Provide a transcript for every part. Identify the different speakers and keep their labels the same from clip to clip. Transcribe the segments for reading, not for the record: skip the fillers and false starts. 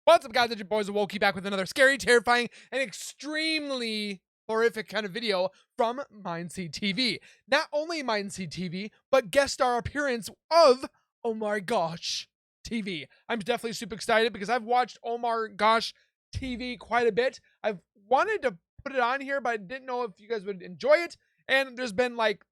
Speaker 1: What's up, guys? It's your boys Wokey back with another scary, terrifying, and extremely horrific kind of video from MindSeed TV. Not only MindSeed TV, but guest star appearance of OmarGosh TV. I'm definitely super excited because I've watched OmarGosh TV quite a bit. I've wanted to put it on here, but I didn't know if you guys would enjoy it. And there's been like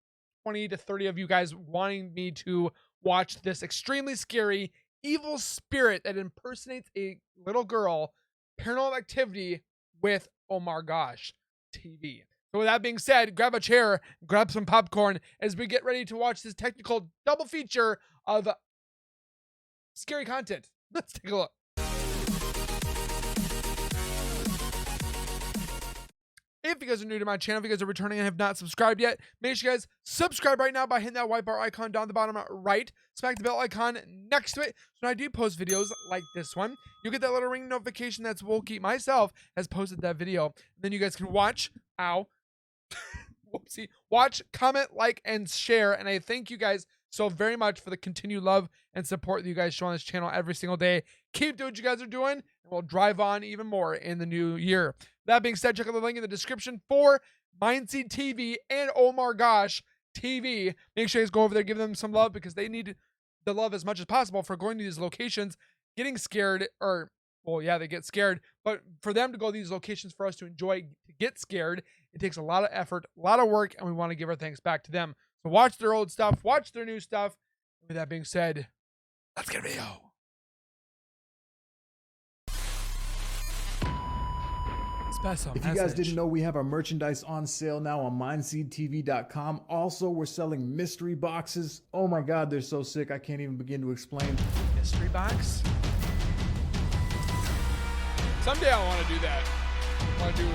Speaker 1: 20 to 30 of you guys wanting me to watch this extremely scary evil spirit that impersonates a little girl, Paranormal Activity with OmarGosh TV. So with that being said, grab a chair, grab some popcorn as we get ready to watch this technical double feature of scary content. Let's take a look. If you guys are new to my channel, if you guys are returning and have not subscribed yet, make sure you guys subscribe right now by hitting that white bar icon down the bottom right. Smack the bell icon next to it. So when I do post videos like this one, you get that little ring notification that's Wokey myself has posted that video. And then you guys can watch, whoopsie, watch, comment, like, and share. And I thank you guys so very much for the continued love and support that you guys show on this channel every single day. Keep doing what you guys are doing, and we'll drive on even more in the new year. That being said, check out the link in the description for MindSeed TV and OmarGosh TV. Make sure you guys go over there, give them some love because they need the love as much as possible for going to these locations, getting scared, or, well, yeah, they get scared, but for them to go to these locations for us to enjoy, to get scared, it takes a lot of effort, a lot of work, and we want to give our thanks back to them. So watch their old stuff, watch their new stuff. With that being said, let's get a video.
Speaker 2: If you guys didn't know, we have our merchandise on sale now on MindSeedTV.com. Also, we're selling mystery boxes. Oh my God, they're so sick. I can't even begin to explain.
Speaker 1: Mystery box? Someday I want to do that. I want to do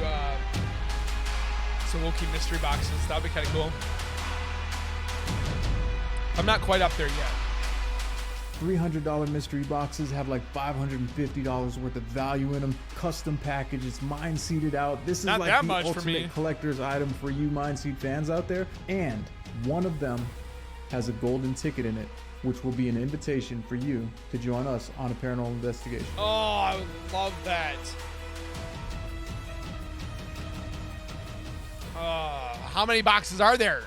Speaker 1: some Wokey mystery boxes. That would be kind of cool. I'm not quite up there yet.
Speaker 2: $300 mystery boxes have like $550 worth of value in them. Custom packages, mind seeded out. This is
Speaker 1: not
Speaker 2: like
Speaker 1: that
Speaker 2: the
Speaker 1: much
Speaker 2: ultimate collector's item for you MindSeed fans out there. And one of them has a golden ticket in it, which will be an invitation for you to join us on a paranormal investigation.
Speaker 1: Oh, I would love that. How many boxes are there?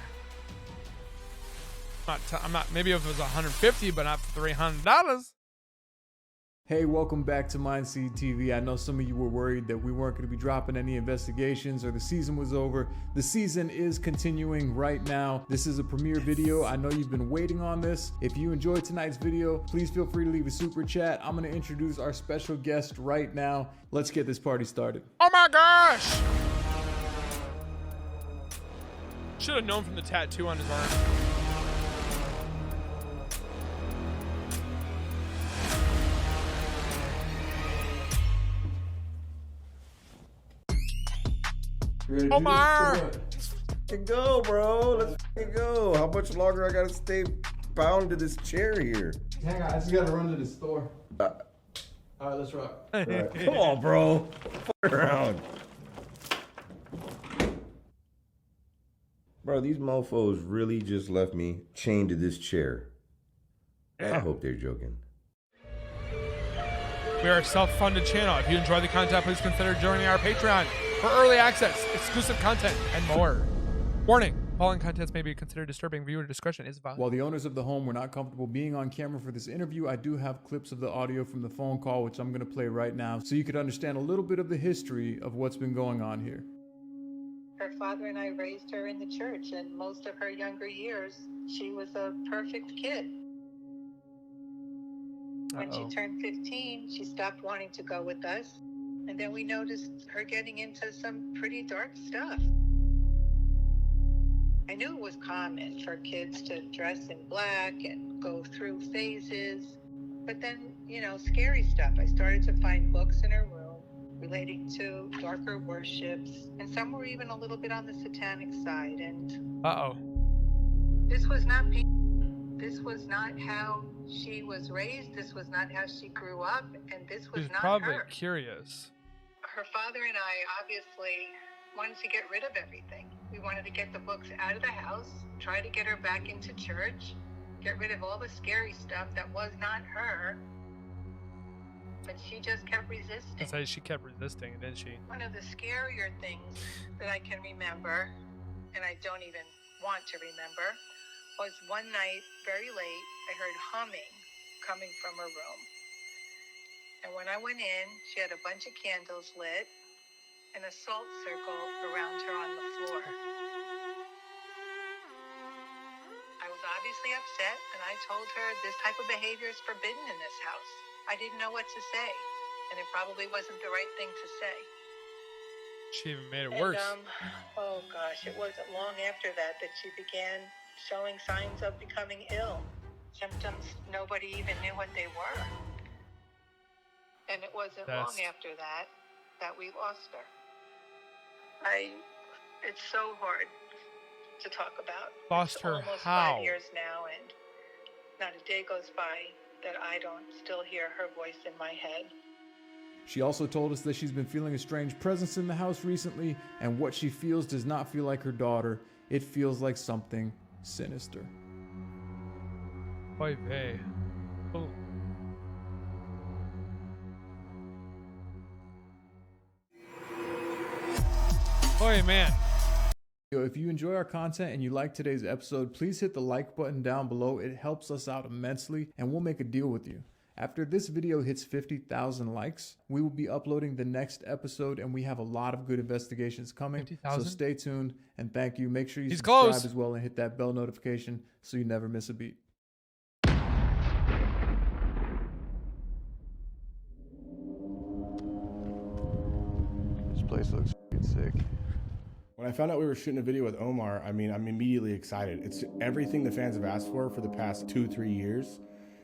Speaker 1: I'm not, maybe if it was 150, but not $300.
Speaker 2: Hey, welcome back to MindSeed TV. I know some of you were worried that we weren't going to be dropping any investigations or the season was over. The season is continuing right now. This is a premiere video. I know you've been waiting on this. If you enjoyed tonight's video, please feel free to leave a super chat. I'm going to introduce our special guest right now. Let's get this party started.
Speaker 1: Oh my gosh! Should have known from the tattoo on his arm. Omar!
Speaker 3: Let's fucking go, bro. Let's fucking go. How much longer I gotta stay bound to this chair here?
Speaker 2: Hang on, I just gotta run to the store. All right, let's rock.
Speaker 3: Right. Come on, bro. Fuck around. Bro, these mofos really just left me chained to this chair. I hope they're joking.
Speaker 1: We are a self-funded channel. If you enjoy the content, please consider joining our Patreon for early access, exclusive content, and more. Warning, following contents may be considered disturbing. Viewer discretion is advised.
Speaker 2: While the owners of the home were not comfortable being on camera for this interview, I do have clips of the audio from the phone call, which I'm going to play right now, so you could understand a little bit of the history of what's been going on here.
Speaker 4: Her father and I raised her in the church, and most of her younger years, she was a perfect kid. When she turned 15, she stopped wanting to go with us. And then we noticed her getting into some pretty dark stuff. I knew it was common for kids to dress in black and go through phases. But then, you know, scary stuff. I started to find books in her room relating to darker worships. And some were even a little bit on the satanic side. And this was not This was not how she was raised. This was not how she grew up. And this was not
Speaker 1: probably
Speaker 4: her.
Speaker 1: Curious.
Speaker 4: Her father and I obviously wanted to get rid of everything. We wanted to get the books out of the house, try to get her back into church, get rid of all the scary stuff that was not her. but she just kept resisting.
Speaker 1: That's how she kept resisting, didn't she?
Speaker 4: One of the scarier things that I can remember, and I don't even want to remember, was one night, very late, I heard humming coming from her room. And when I went in, she had a bunch of candles lit and a salt circle around her on the floor. I was obviously upset, and I told her this type of behavior is forbidden in this house. I didn't know what to say, and it probably wasn't the right thing to say.
Speaker 1: She even made it worse.
Speaker 4: Oh gosh, it wasn't long after that she began showing signs of becoming ill. Symptoms nobody even knew what they were. And it wasn't long after that we lost her. It's so hard to talk about.
Speaker 1: Lost
Speaker 4: it's
Speaker 1: her
Speaker 4: almost
Speaker 1: how?
Speaker 4: 5 years now, and not a day goes by that I don't still hear her voice in my head.
Speaker 2: She also told us that she's been feeling a strange presence in the house recently, and what she feels does not feel like her daughter. It feels like something sinister.
Speaker 1: Oy vey. Oh. Oy, man.
Speaker 2: If you enjoy our content and you like today's episode, please hit the like button down below. It helps us out immensely, and we'll make a deal with you. After this video hits 50,000 likes, we will be uploading the next episode, and we have a lot of good investigations coming.
Speaker 1: 50,000?
Speaker 2: So stay tuned, and thank you. Make sure you
Speaker 1: He's
Speaker 2: subscribe
Speaker 1: close.
Speaker 2: as well and hit that bell notification so you never miss a beat. This place looks fucking sick.
Speaker 5: When I found out we were shooting a video with Omar, I'm immediately excited. It's everything the fans have asked for the past 2-3 years.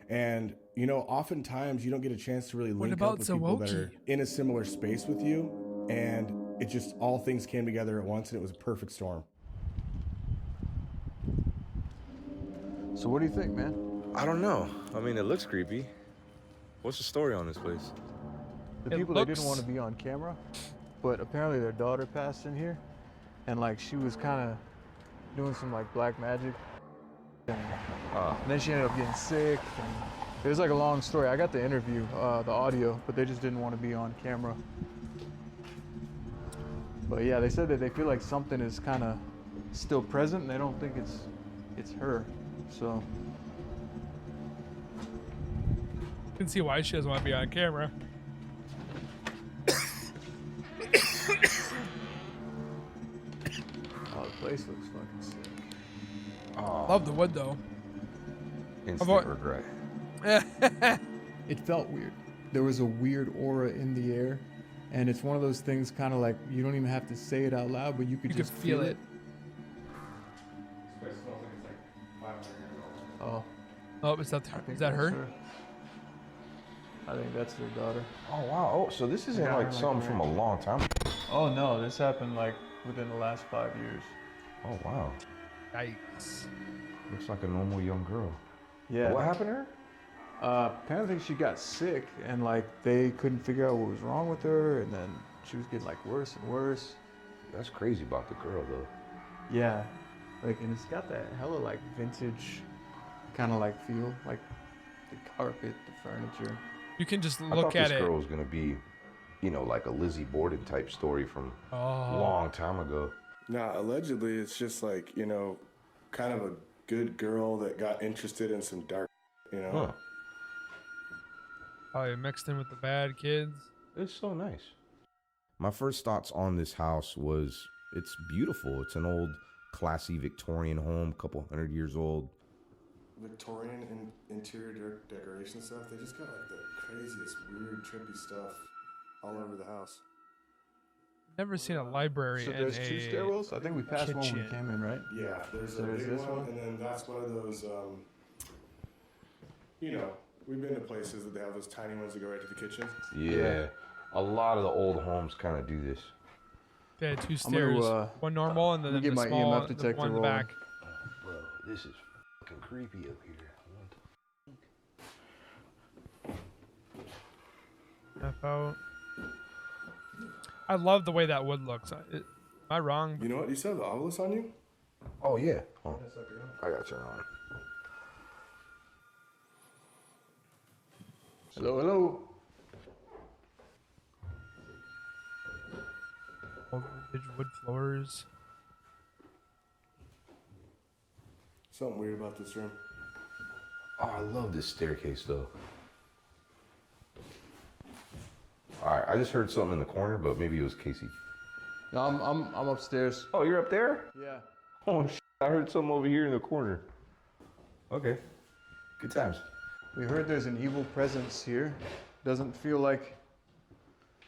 Speaker 5: And, oftentimes you don't get a chance to really link up with people that are in a similar space with you. And it just, all things came together at once, and it was a perfect storm.
Speaker 2: So what do you think, man?
Speaker 6: I don't know. It looks creepy. What's the story on this place?
Speaker 2: The people they didn't want to be on camera, but apparently their daughter passed in here, and she was kind of doing some black magic, and then she ended up getting sick, and it was a long story. I got the interview, the audio, but they just didn't want to be on camera. But yeah, they said that they feel like something is kind of still present, and they don't think it's her. So
Speaker 1: You can see why she doesn't want to be on camera.
Speaker 2: oh, the place looks fucking sick.
Speaker 6: Oh,
Speaker 1: Love the wood though.
Speaker 6: instant regret.
Speaker 2: It felt weird. There was a weird aura in the air, and it's one of those things kind of you don't even have to say it out loud, but you could just
Speaker 1: feel it.
Speaker 5: This place smells like it's 500 years old.
Speaker 2: Oh,
Speaker 1: Oh, is that
Speaker 2: that's
Speaker 1: her?
Speaker 2: I think that's their daughter.
Speaker 6: Oh, wow. Oh, so this isn't
Speaker 2: Yeah,
Speaker 6: something from a long time ago.
Speaker 2: Oh no, this happened within the last 5 years.
Speaker 6: Oh, wow.
Speaker 1: Yikes.
Speaker 6: Looks like a normal young girl.
Speaker 2: Yeah.
Speaker 6: What happened to her?
Speaker 2: Apparently she got sick, and they couldn't figure out what was wrong with her, and then she was getting worse and worse.
Speaker 6: That's crazy about the girl, though.
Speaker 2: Yeah, and it's got that hella vintage kind of feel, the carpet, the furniture.
Speaker 1: You can just
Speaker 6: I
Speaker 1: look
Speaker 6: thought
Speaker 1: at
Speaker 6: this
Speaker 1: it.
Speaker 6: girl was going to be, like a Lizzie Borden type story from a long time ago.
Speaker 5: Nah, allegedly it's just kind of a good girl that got interested in some dark,
Speaker 6: Huh.
Speaker 1: Probably mixed in with the bad kids.
Speaker 6: It's so nice. My first thoughts on this house was it's beautiful. It's an old, classy Victorian home, couple 100 years old.
Speaker 5: Victorian interior decoration stuff. They just got the craziest, weird, trippy stuff all over the house.
Speaker 1: Never seen a library
Speaker 2: So
Speaker 1: in
Speaker 2: there's two stairwells? I think we passed one when we
Speaker 1: kitchen.
Speaker 2: came in, right?
Speaker 5: Yeah, there's
Speaker 2: So
Speaker 5: a
Speaker 2: there's
Speaker 5: big
Speaker 2: this
Speaker 5: one,
Speaker 2: one?
Speaker 5: and then that's one of those. We've been to places that they have those tiny ones that go right to the kitchen.
Speaker 6: Yeah. A lot of the old homes kind of do this.
Speaker 1: They had two
Speaker 2: I'm gonna,
Speaker 1: stairs. One normal and then
Speaker 2: let me
Speaker 1: the
Speaker 2: get my
Speaker 1: small,
Speaker 2: EMF
Speaker 1: the
Speaker 2: detector
Speaker 1: one in the
Speaker 2: rolling.
Speaker 1: back.
Speaker 6: Bro, this is fucking creepy up here.
Speaker 1: F out. I love the way that wood looks. Am I wrong?
Speaker 5: You know what? You still have the obelisk on you?
Speaker 6: Oh, yeah. Oh, I got you on.
Speaker 2: Hello, hello.
Speaker 1: Wood floors.
Speaker 5: Something weird about this room.
Speaker 6: Oh, I love this staircase though. All right, I just heard something in the corner, but maybe it was Casey.
Speaker 2: No, I'm upstairs.
Speaker 6: Oh, you're up there?
Speaker 2: Yeah.
Speaker 6: Oh, I heard something over here in the corner. Okay, good times.
Speaker 2: We heard there's an evil presence here. Doesn't feel like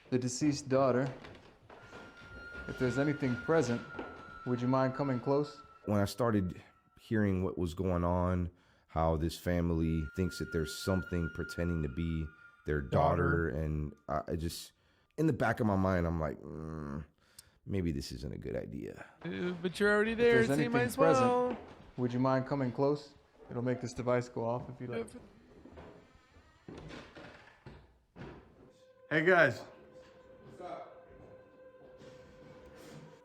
Speaker 2: the deceased daughter. If there's anything present, would you mind coming close?
Speaker 6: When I started hearing what was going on, how this family thinks that there's something pretending to be their daughter, and I just, in the back of my mind, I'm like, maybe this isn't a good idea.
Speaker 1: But you're already there,
Speaker 2: If
Speaker 1: so
Speaker 2: there's
Speaker 1: you might
Speaker 2: anything
Speaker 1: as well.
Speaker 2: present, would you mind coming close? It'll make this device go off if you like. Hey guys. What's up?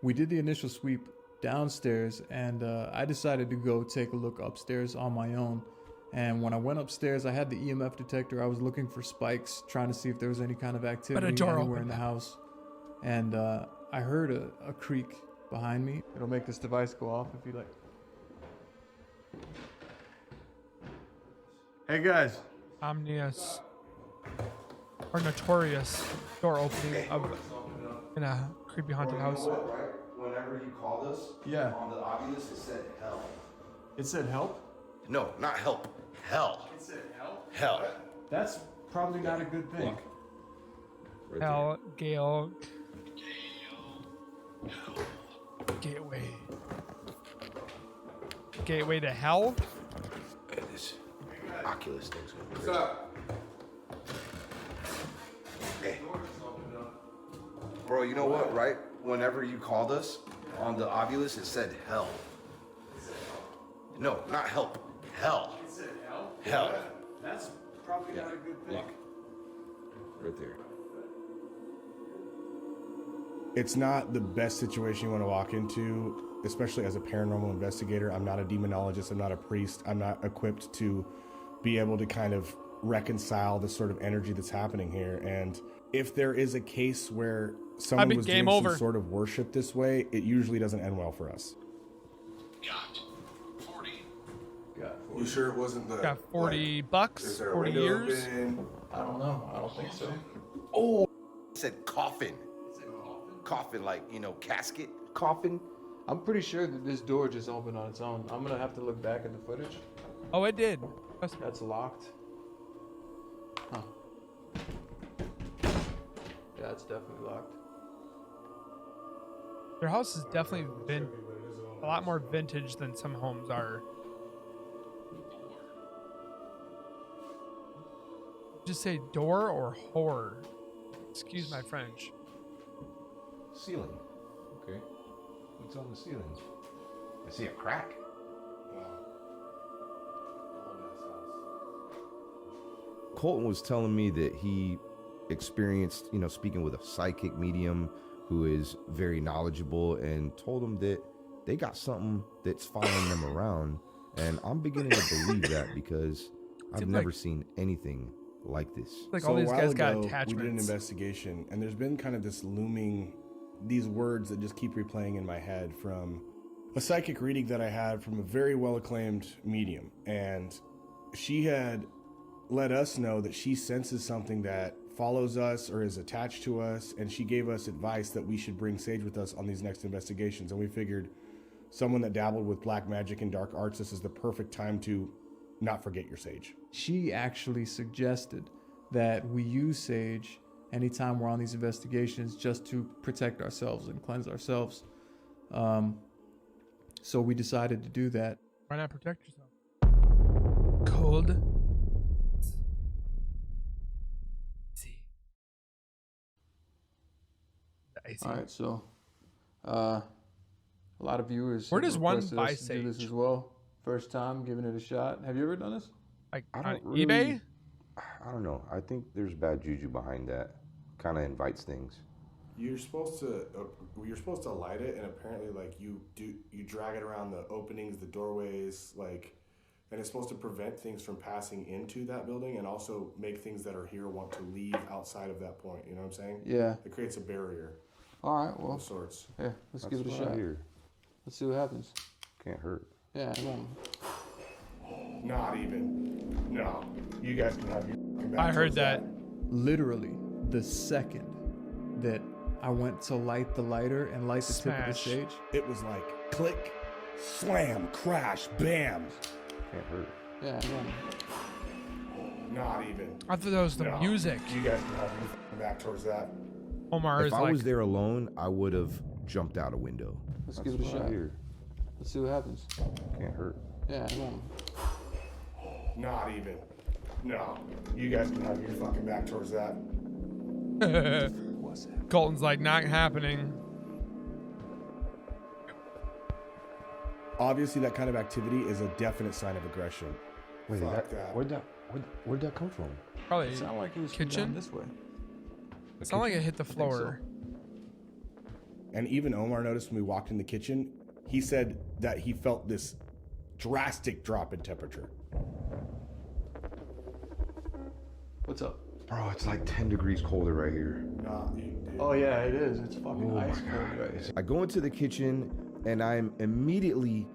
Speaker 2: We did the initial sweep downstairs, and I decided to go take a look upstairs on my own. And when I went upstairs, I had the EMF detector. I was looking for spikes, trying to see if there was any kind of activity anywhere in the house. And I heard a creak behind me. It'll make this device go off if you like. Hey guys.
Speaker 1: Omnious or notorious door opening in a creepy haunted house.
Speaker 6: Right? Whenever you called us,
Speaker 2: Yeah.
Speaker 6: on the obvious, it said hell.
Speaker 2: It said help?
Speaker 6: No, not help. Hell.
Speaker 2: It said help?
Speaker 6: Hell.
Speaker 2: That's probably not a good thing.
Speaker 6: Look. Right
Speaker 1: Hell, Gale. Gateway. Gateway to hell?
Speaker 6: there. And this Oculus thing's going crazy.
Speaker 2: What's up?
Speaker 6: Hey. Bro, you know what, right? Whenever you called us, on the Oculus, it said hell. No, not help. Hell.
Speaker 2: It said hell?
Speaker 6: Hell.
Speaker 2: That's probably not a good thing.
Speaker 6: Look. Right there.
Speaker 5: It's not the best situation you want to walk into, especially as a paranormal investigator. I'm not a demonologist. I'm not a priest. I'm not equipped to be able to kind of reconcile the sort of energy that's happening here. And if there is a case where someone was doing some sort of worship this way, it usually doesn't end well for us.
Speaker 7: Got 40.
Speaker 5: You sure it wasn't the...
Speaker 1: Got 40 bucks, 40 years.
Speaker 2: I don't know. I don't think so.
Speaker 6: Oh, it said coffin. Coffin, like, you know, casket. Coffin.
Speaker 2: I'm pretty sure that this door just opened on its own. I'm gonna have to look back at the footage.
Speaker 1: Oh, it did. Trust me.
Speaker 2: That's locked. Huh. Yeah, it's definitely locked.
Speaker 1: Their house has definitely been a lot more vintage than some homes are. Just say door or horror. Excuse my French.
Speaker 6: Ceiling. Okay. What's on the ceiling? I see a crack. Colton was telling me that he experienced, you know, speaking with a psychic medium who is very knowledgeable, and told him that they got something that's following them around. And I'm beginning to believe that, because I've never seen anything like this.
Speaker 1: Like
Speaker 5: So
Speaker 1: all these
Speaker 5: a while
Speaker 1: guys got
Speaker 5: ago,
Speaker 1: attachments.
Speaker 5: We did an investigation, and there's been kind of this looming, these words that just keep replaying in my head from a psychic reading that I had from a very well-acclaimed medium. And she had let us know that she senses something that follows us or is attached to us, and she gave us advice that we should bring Sage with us on these next investigations. And we figured, someone that dabbled with black magic and dark arts, this is the perfect time to not forget your Sage.
Speaker 2: She actually suggested that we use Sage anytime we're on these investigations, just to protect ourselves and cleanse ourselves. So we decided to do that.
Speaker 1: Why not protect yourself? Cold.
Speaker 2: All right, so a lot of viewers.
Speaker 1: Where
Speaker 2: have
Speaker 1: does one
Speaker 2: requested
Speaker 1: buy
Speaker 2: us to do this
Speaker 1: Sage?
Speaker 2: as well. First time giving it a shot. Have you ever done this?
Speaker 1: Like
Speaker 6: I
Speaker 1: on
Speaker 6: don't really-
Speaker 1: eBay?
Speaker 6: I don't know. I think there's bad juju behind that. Kind of invites things.
Speaker 5: You're supposed to light it, and apparently, like, you drag it around the openings, the doorways, like, and it's supposed to prevent things from passing into that building, and also make things that are here want to leave outside of that point. You know what I'm saying?
Speaker 2: Yeah.
Speaker 5: It creates a barrier.
Speaker 2: All right, well,
Speaker 5: Of sorts.
Speaker 2: yeah, let's
Speaker 6: That's
Speaker 2: give it a
Speaker 6: what I
Speaker 2: shot.
Speaker 6: hear.
Speaker 2: Let's see what happens.
Speaker 6: Can't hurt.
Speaker 2: Yeah, come on.
Speaker 5: Not even. No. You guys can have your fucking back
Speaker 1: I heard
Speaker 5: towards
Speaker 1: that.
Speaker 2: Literally, the second that I went to light the lighter and light the tip of the
Speaker 1: Smash.
Speaker 2: sage,
Speaker 5: It was like click, slam, crash, bam.
Speaker 6: Can't hurt.
Speaker 2: yeah, come on.
Speaker 5: Not even.
Speaker 1: I thought that was the
Speaker 5: No.
Speaker 1: music.
Speaker 5: You guys can have your fucking back towards that.
Speaker 1: Omar
Speaker 6: If
Speaker 1: is
Speaker 6: I
Speaker 1: like,
Speaker 6: was there alone, I would have jumped out a window.
Speaker 2: Let's
Speaker 6: That's
Speaker 2: give it a
Speaker 6: what I
Speaker 2: shot.
Speaker 6: hear.
Speaker 2: Let's see what happens.
Speaker 6: Can't hurt.
Speaker 2: Yeah, come on.
Speaker 5: Not even. No. You guys can have your fucking back towards that.
Speaker 2: What's that?
Speaker 1: Colton's like, not happening.
Speaker 5: Obviously, that kind of activity is a definite sign of aggression.
Speaker 6: Wait,
Speaker 5: Fuck that.
Speaker 6: where'd that come from?
Speaker 1: Probably.
Speaker 2: It sounded like it was
Speaker 1: Kitchen?
Speaker 2: down this way.
Speaker 1: It sounded like it hit the
Speaker 2: think so.
Speaker 1: floor.
Speaker 5: And even Omar noticed when we walked in the kitchen, he said that he felt this drastic drop in temperature.
Speaker 2: What's up?
Speaker 6: Bro, it's like 10 degrees colder right here.
Speaker 2: Oh yeah, it is. It's fucking
Speaker 6: Oh my
Speaker 2: ice cold
Speaker 6: God.
Speaker 2: right here.
Speaker 6: I go into the kitchen and I'm immediately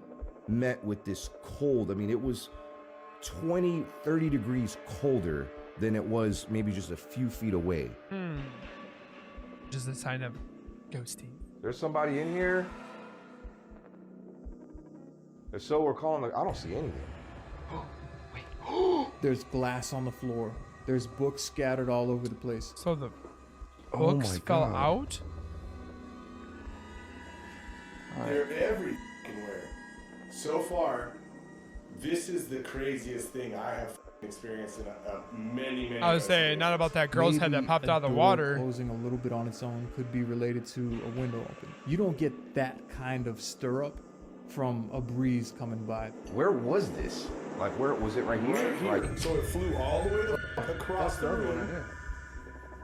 Speaker 6: met with this cold. I mean, it was 20, 30 degrees colder than it was maybe just a few feet away.
Speaker 1: Just a sign of ghosting.
Speaker 6: There's somebody in here. If so, we're calling I don't see anything.
Speaker 2: There's glass on the floor. There's books scattered all over the place.
Speaker 1: So the
Speaker 6: Oh
Speaker 1: books
Speaker 6: my
Speaker 1: fell
Speaker 6: God.
Speaker 1: out?
Speaker 5: They're everywhere. So far, this is the craziest thing I have experienced in many.
Speaker 1: I was saying, not about that girl's head that
Speaker 2: Maybe
Speaker 1: popped
Speaker 2: a
Speaker 1: out of the
Speaker 2: door
Speaker 1: water.
Speaker 2: Closing a little bit on its own could be related to a window open. You don't get that kind of stir up from a breeze coming by.
Speaker 6: Where was this? Like, where was it right here?
Speaker 5: Right here.
Speaker 6: Like,
Speaker 5: So it flew all the way across the room.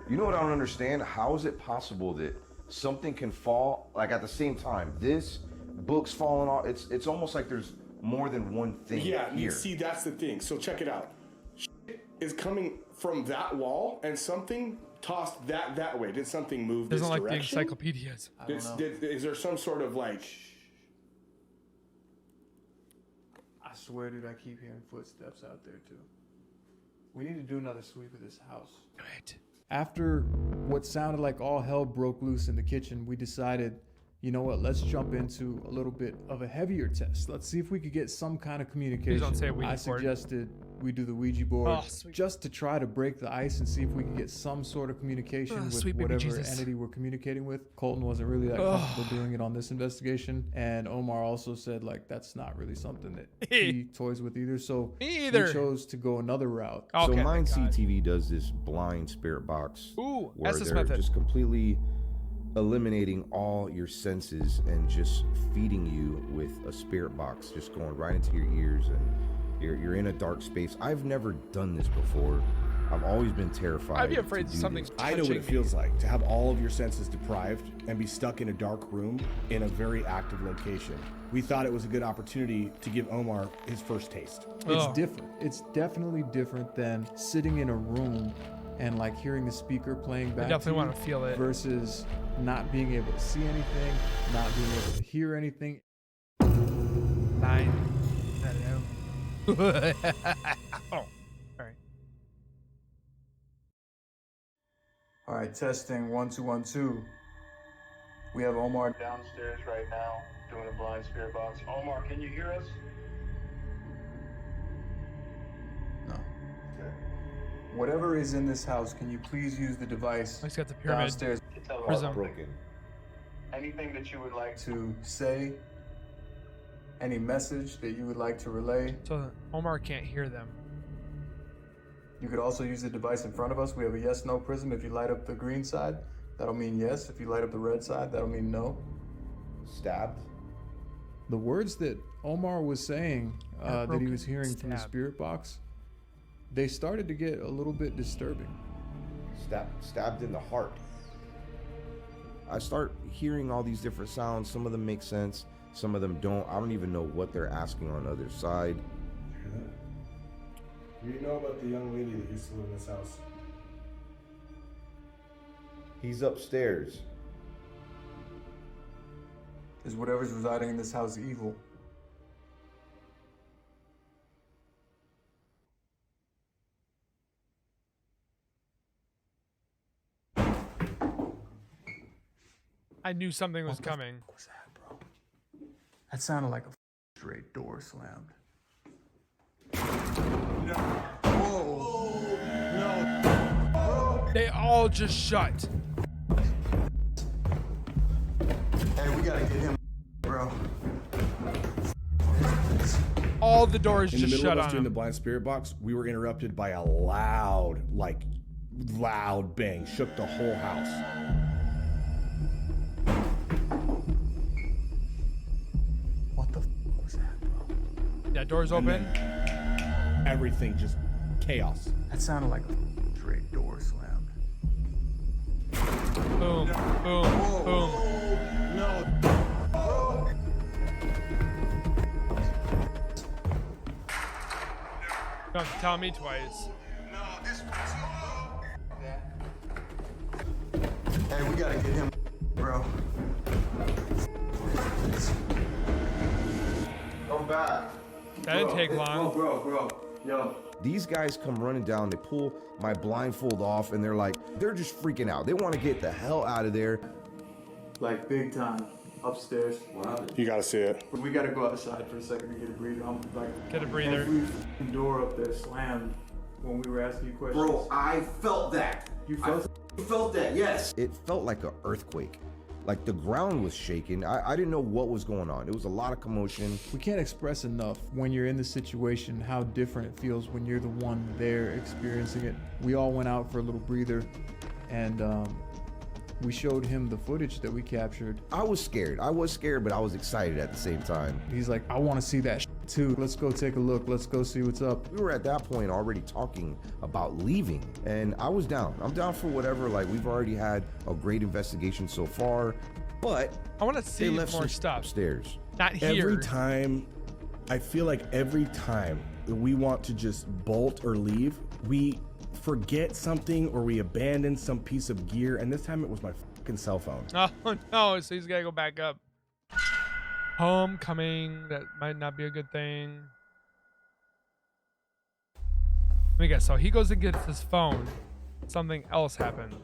Speaker 6: you know what I don't understand? How is it possible that something can fall like at the same time? This book's falling off. It's almost like there's more than one thing
Speaker 5: Yeah,
Speaker 6: here.
Speaker 5: see, that's the thing. So check it out. Shit is coming from that wall, and something tossed that way. Did something move this
Speaker 1: Doesn't like the
Speaker 5: direction?
Speaker 1: encyclopedias.
Speaker 5: Is there some sort of like?
Speaker 2: I swear, dude, I keep hearing footsteps out there too. We need to do another sweep of this house.
Speaker 1: Good.
Speaker 2: After what sounded like all hell broke loose in the kitchen, we decided, you know what, let's jump into a little bit of a heavier test. Let's see if we could get some kind of communication.
Speaker 1: don't say Ouija
Speaker 2: I
Speaker 1: board.
Speaker 2: suggested we do the Ouija board
Speaker 1: Oh, sweet.
Speaker 2: just to try to break the ice and see if we can get some sort of communication with
Speaker 1: sweet baby
Speaker 2: whatever
Speaker 1: Jesus.
Speaker 2: entity we're communicating with. Colton wasn't really that comfortable doing it on this investigation, and Omar also said like that's not really something that he toys with either. So
Speaker 1: Me either.
Speaker 2: we chose to go another route.
Speaker 6: So
Speaker 1: Okay,
Speaker 6: MindSeed
Speaker 1: God.
Speaker 6: TV does this blind spirit box
Speaker 1: Ooh,
Speaker 6: where
Speaker 1: that's this
Speaker 6: they're
Speaker 1: method.
Speaker 6: just completely eliminating all your senses and just feeding you with a spirit box, just going right into your ears, and you're in a dark space. I've never done this before. I've always been terrified.
Speaker 1: I'd be afraid
Speaker 6: to
Speaker 1: of
Speaker 6: do
Speaker 1: something.
Speaker 6: this.
Speaker 5: I know what it feels like to have all of your senses deprived and be stuck in a dark room in a very active location. We thought it was a good opportunity to give Omar his first taste.
Speaker 2: It's
Speaker 1: Ugh.
Speaker 2: different. It's definitely different than sitting in a room and like hearing the speaker playing back.
Speaker 1: definitely
Speaker 2: to
Speaker 1: wanna
Speaker 2: you
Speaker 1: feel it.
Speaker 2: versus not being able to see anything, not being able to hear anything.
Speaker 1: 9. I don't know. Oh, sorry.
Speaker 2: All right, testing 1 2 1 2. We have Omar downstairs right now doing a blind spirit box. Omar, can you hear us? No. Whatever is in this house, can you please use the device
Speaker 1: He's got the pyramid.
Speaker 2: downstairs to tell us
Speaker 1: Prism.
Speaker 6: Broken.
Speaker 2: anything that you would like to say, any message that you would like to relay.
Speaker 1: So Omar can't hear them.
Speaker 2: You could also use the device in front of us. We have a yes/no prism. If you light up the green side, that'll mean yes. If you light up the red side, that'll mean no.
Speaker 6: Stabbed.
Speaker 2: The words that Omar was saying that he
Speaker 1: broken,
Speaker 2: was hearing from the
Speaker 1: stabbed.
Speaker 2: spirit box, they started to get a little bit disturbing.
Speaker 6: Stabbed in the heart. I start hearing all these different sounds. Some of them make sense, some of them don't. I don't even know what they're asking on the other side.
Speaker 5: You know about the young lady that used to live in this house?
Speaker 6: He's upstairs.
Speaker 2: Is whatever's residing in this house evil?
Speaker 1: I knew something was coming.
Speaker 2: What was that, bro? That sounded like a straight door slammed.
Speaker 1: They all just shut.
Speaker 3: Hey, we gotta get him, bro.
Speaker 1: All the doors
Speaker 5: In the
Speaker 1: just
Speaker 5: middle
Speaker 1: shut
Speaker 5: of us
Speaker 1: on
Speaker 5: doing the
Speaker 1: him.
Speaker 5: blind spirit box, we were interrupted by a loud bang. Shook the whole house.
Speaker 2: What the was that, bro?
Speaker 1: Yeah, doors open.
Speaker 5: Everything just chaos.
Speaker 2: That sounded like a straight door slammed.
Speaker 1: Boom, boom, boom. Don't have to tell me twice.
Speaker 3: Hey, we gotta get him, bro. Come back.
Speaker 1: That didn't take long.
Speaker 3: Bro. Yo.
Speaker 6: These guys come running down, they pull my blindfold off, and they're just freaking out. They want to get the hell out of there.
Speaker 2: Like big time. Upstairs.
Speaker 5: You gotta see it.
Speaker 2: We gotta go outside for a second to get a breather. I'm like,
Speaker 1: Get a breather.
Speaker 2: every door up there slammed when we were asking you questions.
Speaker 3: Bro, I felt that.
Speaker 2: You felt it?
Speaker 3: I felt that, yes.
Speaker 6: It felt like an earthquake. Like the ground was shaking. I didn't know what was going on. It was a lot of commotion.
Speaker 2: We can't express enough when you're in the situation how different it feels when you're the one there experiencing it. We all went out for a little breather, and we showed him the footage that we captured.
Speaker 6: I was scared, but I was excited at the same time.
Speaker 2: He's like, I want to see that too. Let's go take a look. Let's go see what's up.
Speaker 6: We were at that point already talking about leaving, and I was down. I'm down for whatever. Like, we've already had a great investigation so far, but
Speaker 1: I want to see
Speaker 6: they left
Speaker 1: more
Speaker 6: some
Speaker 1: stuff.
Speaker 6: upstairs.
Speaker 1: Not here.
Speaker 5: Every time, I feel like every time that we want to just bolt or leave, we forget something or we abandon some piece of gear, and this time it was my fucking cell phone.
Speaker 1: Oh no, so he's gotta go back up. Homecoming, that might not be a good thing. Let me guess, so he goes and gets his phone. Something else happened.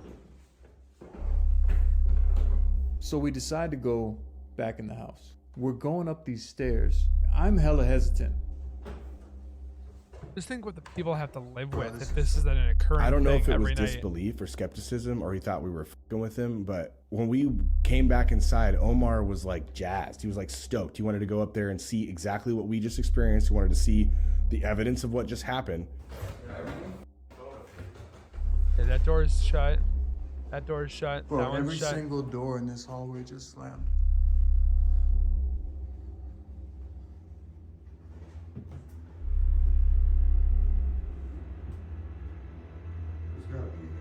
Speaker 2: So we decide to go back in the house. We're going up these stairs. I'm hella hesitant.
Speaker 1: Just think what the people have to live with if this is an occurring
Speaker 5: I don't know
Speaker 1: thing
Speaker 5: if it was
Speaker 1: every night.
Speaker 5: disbelief or skepticism or he thought we were fucking with him, but when we came back inside, Omar was like jazzed. He was like stoked. He wanted to go up there and see exactly what we just experienced. He wanted to see the evidence of what just happened.
Speaker 1: Okay, that door is shut. That door is shut.
Speaker 2: Bro,
Speaker 1: that one's
Speaker 2: every
Speaker 1: shut.
Speaker 2: single door in this hallway just slammed.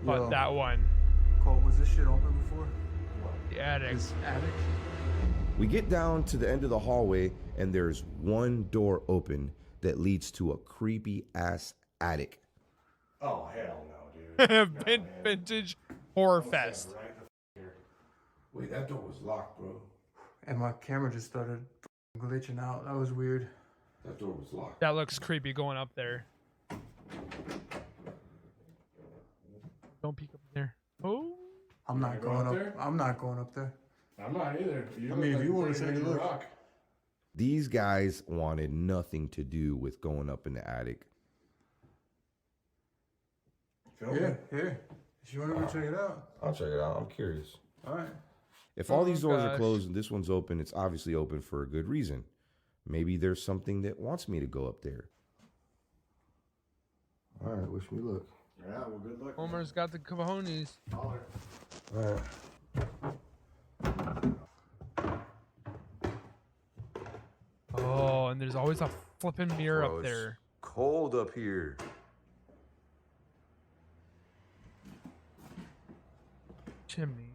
Speaker 1: But
Speaker 2: Yo.
Speaker 1: that one.
Speaker 2: Colt, was this shit open before?
Speaker 1: The attic.
Speaker 2: This attic?
Speaker 6: We get down to the end of the hallway, and there's one door open that leads to a creepy ass attic.
Speaker 5: Oh, hell no, dude.
Speaker 1: Vintage horror fest.
Speaker 3: Wait, that door was locked, bro.
Speaker 2: And my camera just started glitching out. That was weird.
Speaker 3: That door was locked.
Speaker 1: That looks creepy going up there. Don't peek up there. Oh.
Speaker 2: I'm not going up. I'm not going up there.
Speaker 5: I'm not either.
Speaker 2: I mean, if you want to take a look.
Speaker 6: These guys wanted nothing to do with going up in the attic.
Speaker 2: Here. If you want to go check it out.
Speaker 6: I'll check it out. I'm curious.
Speaker 2: All right.
Speaker 6: If all
Speaker 1: Oh,
Speaker 6: these doors are
Speaker 1: gosh.
Speaker 6: closed and this one's open, it's obviously open for a good reason. Maybe there's something that wants me to go up there. All right, wish me luck.
Speaker 5: Yeah, well, good luck.
Speaker 1: Omar's got the cojones.
Speaker 6: All right.
Speaker 1: Oh, and there's always a flipping mirror
Speaker 6: Bro,
Speaker 1: up
Speaker 6: it's
Speaker 1: there.
Speaker 6: cold up here.
Speaker 1: Chimney.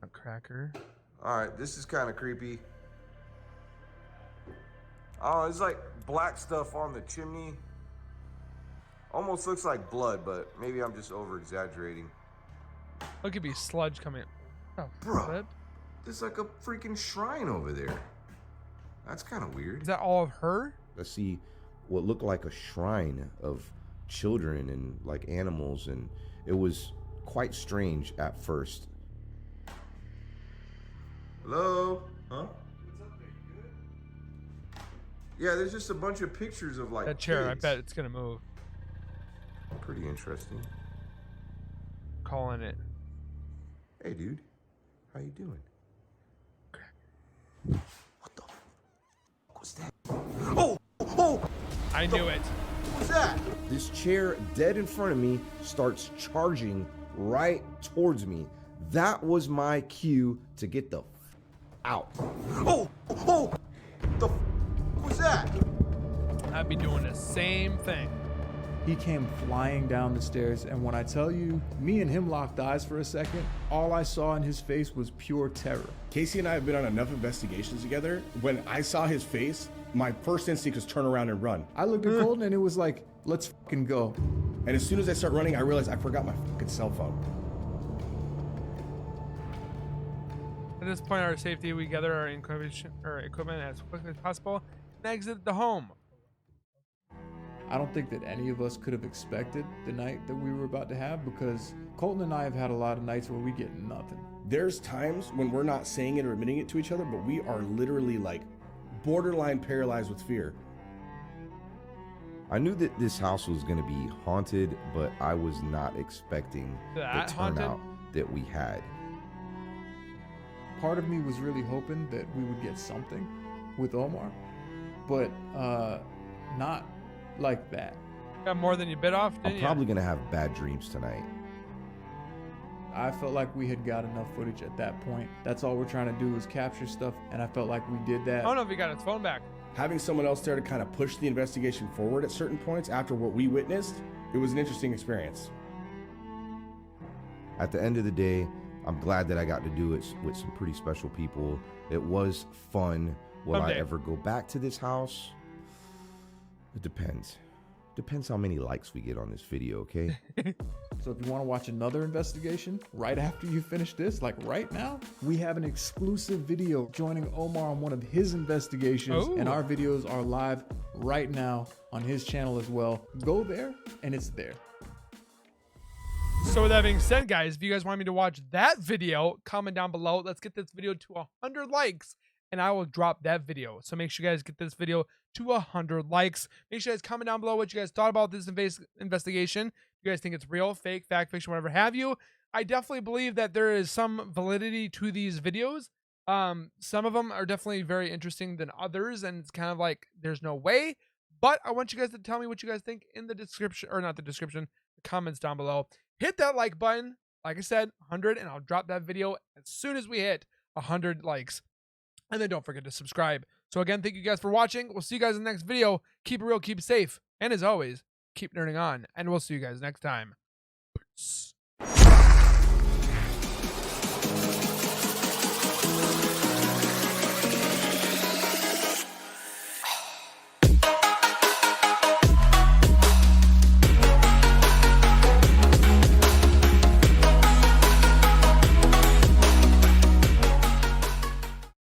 Speaker 1: A cracker.
Speaker 6: All right, this is kind of creepy. Oh, it's like black stuff on the chimney. Almost looks like blood, but maybe I'm just over exaggerating.
Speaker 1: Look at me, sludge coming. Oh,
Speaker 6: Bruh.
Speaker 1: flip.
Speaker 6: there's like a freaking shrine over there. That's kind of weird.
Speaker 1: Is that all of her?
Speaker 6: I see what looked like a shrine of children and like animals, and it was quite strange at first. Hello? Huh? What's up there? You good? Yeah, there's just a bunch of pictures of like
Speaker 1: That chair,
Speaker 6: kids.
Speaker 1: I bet it's gonna move.
Speaker 6: Pretty interesting.
Speaker 1: Calling it.
Speaker 6: Hey, dude. How you doing? What the fuck was that? Oh! Oh!
Speaker 1: I knew it.
Speaker 6: What was that? This chair dead in front of me starts charging right towards me. That was my cue to get the out. Oh! Oh! The fuck was that?
Speaker 1: I'd be doing the same thing.
Speaker 2: He came flying down the stairs, and when I tell you, me and him locked eyes for a second, all I saw in his face was pure terror.
Speaker 5: Casey and I have been on enough investigations together. When I saw his face, my first instinct was turn around and run.
Speaker 2: I looked at Colton and it was like, let's fucking go.
Speaker 5: And as soon as I start running, I realized I forgot my fucking cell phone.
Speaker 1: At this point, our safety, we gather our equipment as quickly as possible and exit the home.
Speaker 2: I don't think that any of us could have expected the night that we were about to have, because Colton and I have had a lot of nights where we get nothing.
Speaker 5: There's times when we're not saying it or admitting it to each other, but we are literally like borderline paralyzed with fear.
Speaker 6: I knew that this house was going to be haunted, but I was not expecting
Speaker 1: That
Speaker 6: the
Speaker 1: haunted?
Speaker 6: turnout that we had.
Speaker 2: Part of me was really hoping that we would get something with Omar, but not like that.
Speaker 1: Got more than you bit off,
Speaker 6: I'm
Speaker 1: didn't you?
Speaker 6: probably going to have bad dreams tonight.
Speaker 2: I felt like we had got enough footage at that point. That's all we're trying to do is capture stuff, and I felt like we did that.
Speaker 1: I don't know if he got his phone back.
Speaker 5: Having someone else there to kind of push the investigation forward at certain points after what we witnessed, it was an interesting experience.
Speaker 6: At the end of the day, I'm glad that I got to do it with some pretty special people. It was fun. Will
Speaker 1: Someday.
Speaker 6: I ever go back to this house? It depends. Depends how many likes we get on this video, okay?
Speaker 2: So if you want to watch another investigation right after you finish this, like right now, we have an exclusive video joining Omar on one of his investigations,
Speaker 1: Ooh.
Speaker 2: and our videos are live right now on his channel as well. Go there, and it's there.
Speaker 1: So with that being said, guys, if you guys want me to watch that video, comment down below. Let's get this video to 100 likes, and I will drop that video. So make sure you guys get this video to 100 likes. Make sure you guys comment down below what you guys thought about this investigation. You guys think it's real, fake, fact, fiction, whatever have you. I definitely believe that there is some validity to these videos. Some of them are definitely very interesting than others, and it's kind of like there's no way. But I want you guys to tell me what you guys think in the description, or not the description, the comments down below. Hit that like button, like I said, 100, and I'll drop that video as soon as we hit 100 likes. And then don't forget to subscribe. So again, thank you guys for watching. We'll see you guys in the next video. Keep it real, keep it safe. And as always, keep nerding on. And we'll see you guys next time. Peace.